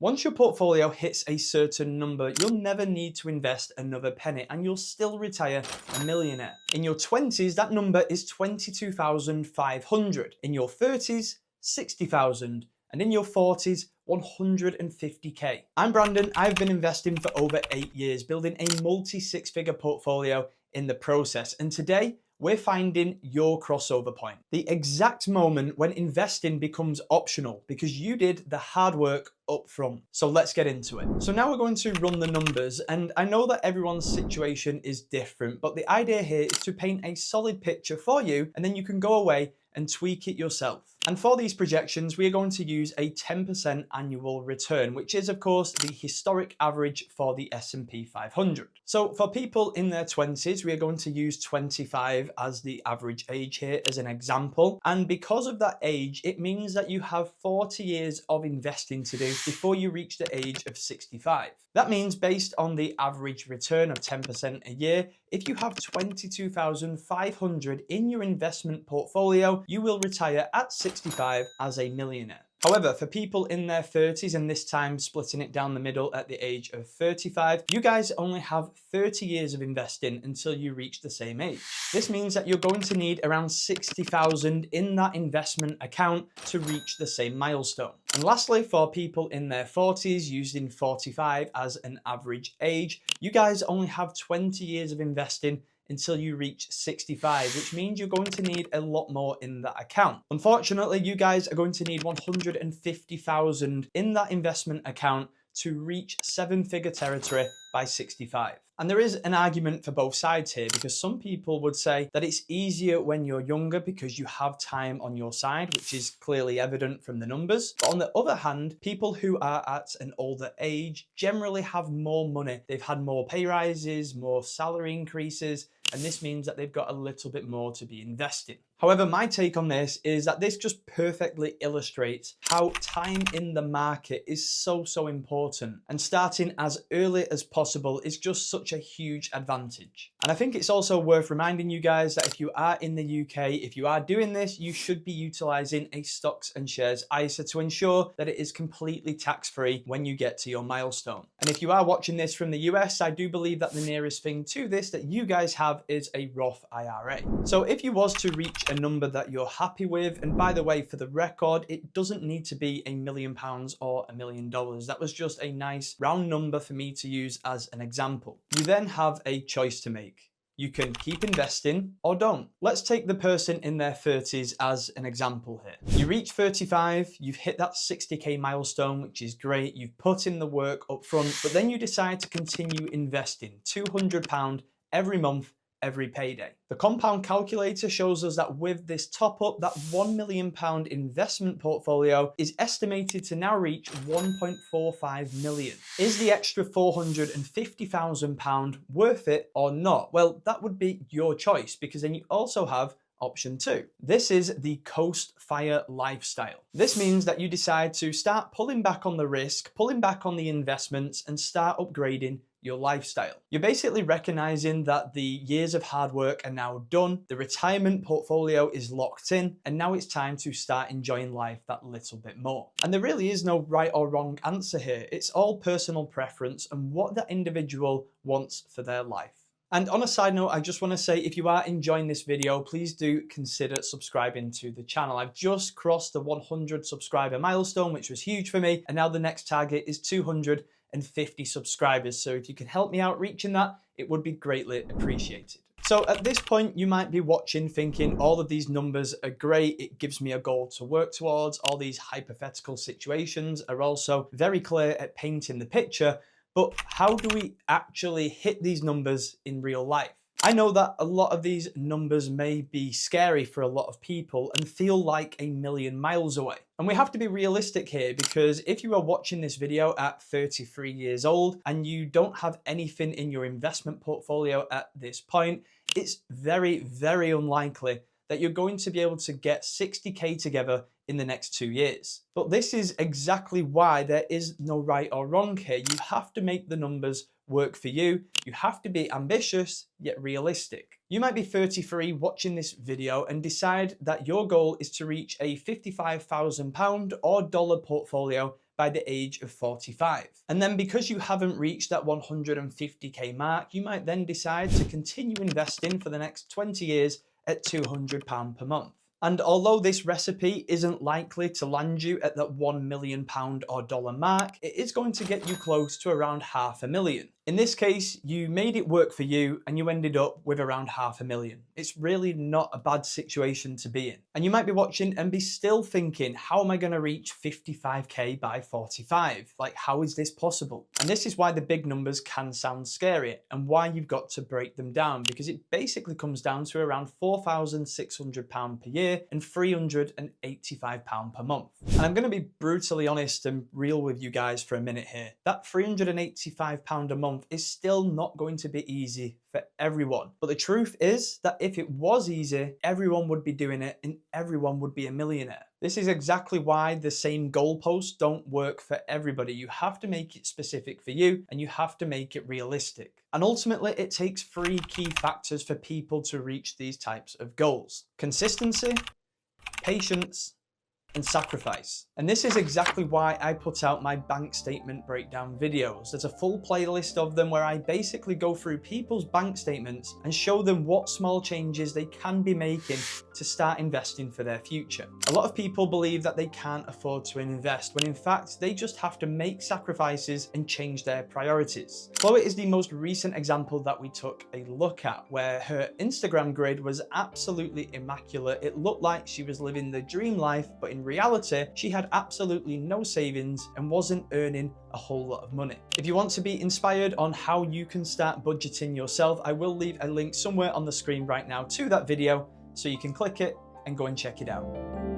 Once your portfolio hits a certain number, you'll never need to invest another penny and you'll still retire a millionaire. In your 20s, that number is 22,500. In your 30s, 60,000. And in your 40s, 150k. I'm Brandon. I've been investing for over 8 years, building a multi-six-figure portfolio in the process. And today, we're finding your crossover point. The exact moment when investing becomes optional because you did the hard work up front. So let's get into it. So now we're going to run the numbers, and I know that everyone's situation is different, but the idea here is to paint a solid picture for you, and then you can go away and tweak it yourself. And for these projections, we are going to use a 10% annual return, which is of course the historic average for the S&P 500. So for people in their 20s, we are going to use 25 as the average age here as an example. And because of that age, it means that you have 40 years of investing to do before you reach the age of 65. That means based on the average return of 10% a year, if you have 22,500 in your investment portfolio, you will retire at 65 as a millionaire. However, for people in their 30s, and this time splitting it down the middle at the age of 35, you guys only have 30 years of investing until you reach the same age. This means that you're going to need around 60,000 in that investment account to reach the same milestone. And lastly, for people in their 40s, using 45 as an average age, you guys only have 20 years of investing until you reach 65, which means you're going to need a lot more in that account. Unfortunately, you guys are going to need 150,000 in that investment account to reach seven-figure territory by 65. And there is an argument for both sides here, because some people would say that it's easier when you're younger because you have time on your side, which is clearly evident from the numbers. But on the other hand, people who are at an older age generally have more money. They've had more pay rises, more salary increases, and this means that they've got a little bit more to be investing. However, my take on this is that this just perfectly illustrates how time in the market is so important, and starting as early as possible is just such a huge advantage. And I think it's also worth reminding you guys that if you are in the UK, if you are doing this, you should be utilizing a stocks and shares ISA to ensure that it is completely tax-free when you get to your milestone. And if you are watching this from the US, I do believe that the nearest thing to this that you guys have is a Roth IRA. So if you was to reach a number that you're happy with, and by the way, for the record, it doesn't need to be £1 million or $1 million. That was just a nice round number for me to use as an example. You then have a choice to make. You can keep investing or don't. Let's take the person in their 30s as an example here. You reach 35, you've hit that 60k milestone, which is great. You've put in the work up front, but then you decide to continue investing £200 every month, every payday. The compound calculator shows us that with this top up, that £1 million investment portfolio is estimated to now reach 1.45 million. Is the extra £450,000 worth it or not? Well, that would be your choice, because then you also have option 2. This is the coast fire lifestyle. This means that you decide to start pulling back on the risk, pulling back on the investments, and start upgrading your lifestyle. You're basically recognizing that the years of hard work are now done, the retirement portfolio is locked in, and now it's time to start enjoying life that little bit more. And there really is no right or wrong answer here. It's all personal preference and what that individual wants for their life. And on a side note, I just want to say, if you are enjoying this video, please do consider subscribing to the channel. I've just crossed the 100 subscriber milestone, which was huge for me. And now the next target is 250 subscribers. So if you can help me out reaching that, it would be greatly appreciated. So at this point, you might be watching thinking all of these numbers are great. It gives me a goal to work towards. All these hypothetical situations are also very clear at painting the picture. But how do we actually hit these numbers in real life? I know that a lot of these numbers may be scary for a lot of people and feel like a million miles away. And we have to be realistic here, because if you are watching this video at 33 years old and you don't have anything in your investment portfolio at this point, it's very, very unlikely that you're going to be able to get 60k together in the next 2 years. But this is exactly why there is no right or wrong here. You have to make the numbers work for you. You have to be ambitious, yet realistic. You might be 33 watching this video and decide that your goal is to reach a £55,000 or dollar portfolio by the age of 45. And then because you haven't reached that 150k mark, you might then decide to continue investing for the next 20 years at £200 per month. And although this recipe isn't likely to land you at that £1 million or dollar mark, it is going to get you close to around £500,000. In this case, you made it work for you and you ended up with around £500,000. It's really not a bad situation to be in. And you might be watching and be still thinking, how am I going to reach 55k by 45? Like, how is this possible? And this is why the big numbers can sound scary and why you've got to break them down, because it basically comes down to around £4,600 per year and £385 per month. And I'm going to be brutally honest and real with you guys for a minute here. That £385 a month is still not going to be easy for everyone. But the truth is that if it was easy, everyone would be doing it and everyone would be a millionaire. This is exactly why the same goalposts don't work for everybody. You have to make it specific for you and you have to make it realistic. And ultimately, it takes 3 key factors for people to reach these types of goals: consistency, patience, and sacrifice. And this is exactly why I put out my bank statement breakdown videos. There's a full playlist of them where I basically go through people's bank statements and show them what small changes they can be making to start investing for their future. A lot of people believe that they can't afford to invest, when in fact they just have to make sacrifices and change their priorities. Chloe is the most recent example that we took a look at, where her Instagram grid was absolutely immaculate. It looked like she was living the dream life, but in reality, she had absolutely no savings and wasn't earning a whole lot of money. If you want to be inspired on how you can start budgeting yourself, I will leave a link somewhere on the screen right now to that video, so you can click it and go and check it out.